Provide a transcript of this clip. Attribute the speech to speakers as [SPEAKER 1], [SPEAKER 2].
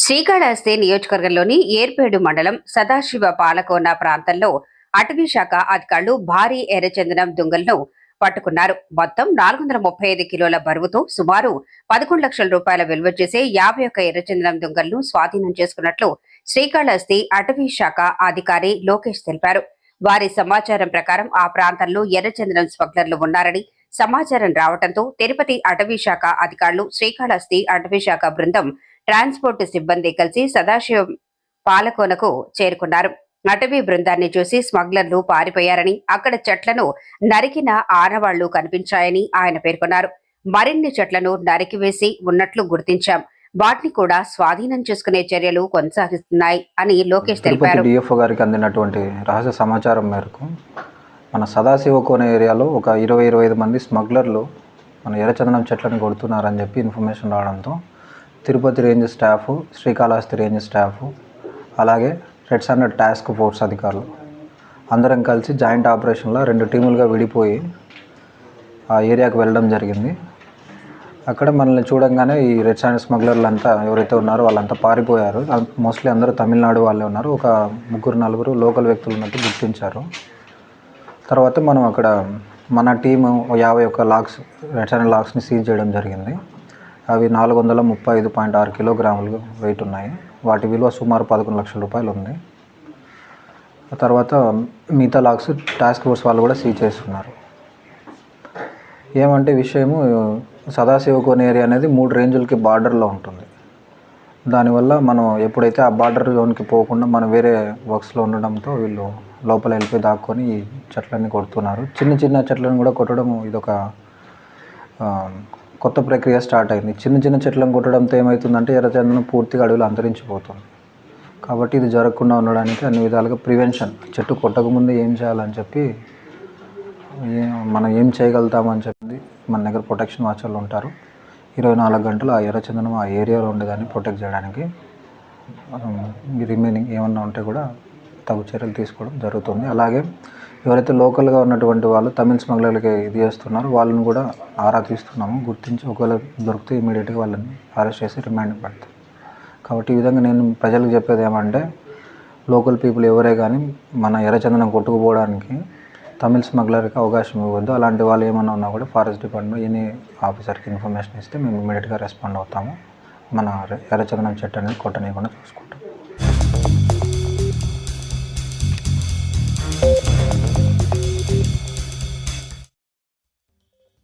[SPEAKER 1] శ్రీకాళహస్తి నియోజకవర్గంలోని ఏర్పేడు మండలం సదాశివ పాలకోన ప్రాంతంలో అటవీ శాఖ అధికారులు భారీ ఎర్రచందనం దుంగలను పట్టుకున్నారు. మొత్తం 435 కిలోల బరువుతో సుమారు 11 లక్షల రూపాయల విలువ చేసే 51 ఎర్రచందనం దుంగలను స్వాధీనం చేసుకున్నట్లు శ్రీకాళహస్తి అటవీ శాఖ అధికారి లోకేష్ తెలిపారు. వారి సమాచారం ప్రకారం ఆ ప్రాంతంలో ఎర్రచందనం స్మగ్లర్లు ఉన్నారని సమాచారం రావడంతో తిరుపతి అటవీ శాఖ అధికారులు, శ్రీకాళహస్తి అటవీ శాఖ బృందం, ట్రాన్స్పోర్ట్ సిబ్బంది కలిసి సదాశివం పాలకోనకు చేరుకున్నారు. అటవీ బృందాన్ని చూసి స్మగ్లర్లు పారిపోయారని, అక్కడ చెట్లను నరికిన ఆనవాళ్లు కనిపించాయని ఆయన పేర్కొన్నారు. మరిన్ని చెట్లను నరికివేసి ఉన్నట్లు గుర్తించాం, వాటిని కూడా స్వాధీనం చేసుకునే చర్యలు కొనసాగిస్తున్నాయి అని లోకేష్ తెలిపారు.
[SPEAKER 2] డిఎఫ్ఓ గారికి అందినటువంటి రహస్య సమాచారం మేరకు మన సదాశివకోన ఏరియాలో ఒక 20-25 మంది స్మగ్లర్లు మన ఎర్రచందనం చెట్లను కొడుతున్నారని చెప్పి ఇన్ఫర్మేషన్ రావడంతో Tirupati range staff, Srikalahasti range staff, అలాగే రెడ్ స్టాండర్డ్ టాస్క్ ఫోర్స్ అధికారులు అందరం కలిసి జాయింట్ ఆపరేషన్లో 2 టీములుగా విడిపోయి ఆ ఏరియాకు వెళ్ళడం జరిగింది. అక్కడ మనల్ని చూడంగానే ఈ రెడ్ స్టాండర్డ్ స్మగ్లర్లు అంతా ఎవరైతే ఉన్నారో వాళ్ళంతా పారిపోయారు. మోస్ట్లీ అందరూ తమిళనాడు వాళ్ళే ఉన్నారు. ఒక 3-4 లోకల్ వ్యక్తులు ఉన్నట్టు గుర్తించారు. తర్వాత మనం అక్కడ మన టీము 51 లాక్స్ రెడ్ స్టాండర్డ్ లాక్స్ని సీజ్ చేయడం జరిగింది. అవి 435.6 కిలోగ్రాములు వెయిట్ ఉన్నాయి. వాటి విలువ సుమారు 11 లక్షల రూపాయలు ఉంది. తర్వాత మిగతా లాక్స్ టాస్క్ ఫోర్స్ వాళ్ళు కూడా సీజ్ చేస్తున్నారు. ఏమంటే విషయము, సదాశివకోన ఏరియా అనేది 3 రేంజులకి బార్డర్లో ఉంటుంది. దానివల్ల మనం ఎప్పుడైతే ఆ బార్డర్ జోన్కి పోకుండా మనం వేరే వర్క్స్లో ఉండడంతో వీళ్ళు లోపల వెళ్ళిపోయి దాక్కొని ఈ చెట్లన్నీ కొడుతున్నారు. చిన్న చిన్న చెట్లను కూడా కొట్టడం ఇదొక కొత్త ప్రక్రియ స్టార్ట్ అయింది. చిన్న చిన్న చెట్లను కొట్టడంతో ఏమవుతుందంటే ఎర్రచందనం పూర్తిగా అడవిలో అంతరించిపోతుంది. కాబట్టి ఇది జరగకుండా ఉండడానికి అన్ని విధాలుగా ప్రివెన్షన్, చెట్టు కొట్టకముందే ఏం చేయాలని చెప్పి మనం ఏం చేయగలుగుతామని చెప్పి మన దగ్గర ప్రొటెక్షన్ వాచర్లు ఉంటారు. 24 గంటలు ఆ ఎర్రచందనం ఆ ఏరియాలో ఉండేదాన్ని ప్రొటెక్ట్ చేయడానికి రిమైనింగ్ ఏమన్నా ఉంటే కూడా తగు చర్యలు తీసుకోవడం జరుగుతుంది. అలాగే ఎవరైతే లోకల్గా ఉన్నటువంటి వాళ్ళు తమిళ స్మగ్లర్లకి ఇది చేస్తున్నారో వాళ్ళని కూడా ఆరా తీస్తున్నాము. గుర్తించి ఒకవేళ దొరికితే ఇమీడియట్గా వాళ్ళని అరెస్ట్ చేసి రిమాండ్ పెడతాం. కాబట్టి ఈ విధంగా నేను ప్రజలకు చెప్పేది ఏమంటే, లోకల్ పీపుల్ ఎవరే కానీ మన ఎర్రచందనం కొట్టుకుపోవడానికి తమిళ స్మగ్లర్కి అవకాశం ఇవ్వద్దు. అలాంటి వాళ్ళు ఏమన్నా ఉన్నా కూడా ఫారెస్ట్ డిపార్ట్మెంట్ ఎనీ ఆఫీసర్కి ఇన్ఫర్మేషన్ ఇస్తే మేము ఇమీడియట్గా రెస్పాండ్ అవుతాము. మన ఎర్రచందనం చెట్టు అనేది కొట్టనీయకుండా చూసుకుంటాం.